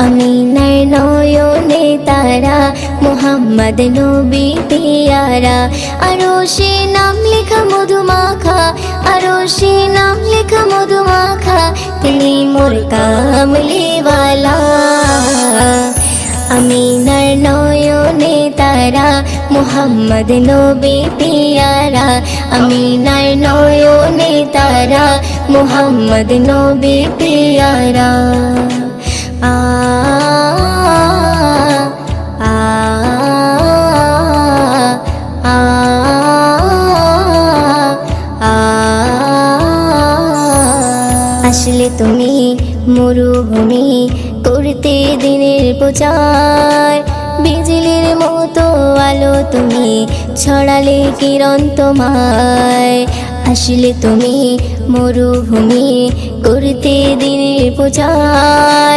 আমিনার নয়নে তারা, মুহাম্মদ নবী পিয়ারা। আরশে নাম লেখা মধুমাখা, আরশে নাম লেখা মধুমাখা, তিনি মোর কামলিওয়ালা। আমিনার নয়নে তারা, মুহাম্মদ নবী পিয়ারা। আমিনার নয়নে তারা, মুহাম্মদ নবী পিয়ারা। আ আ আ আ আসলে তুমি মরুভূমি করতে দিনের প্রচার, বিজলির মতো আলো তুমি ছড়ালে কিরণ তোমায়। আসলে তুমি মরুভূমি করতে দিনের প্রচার,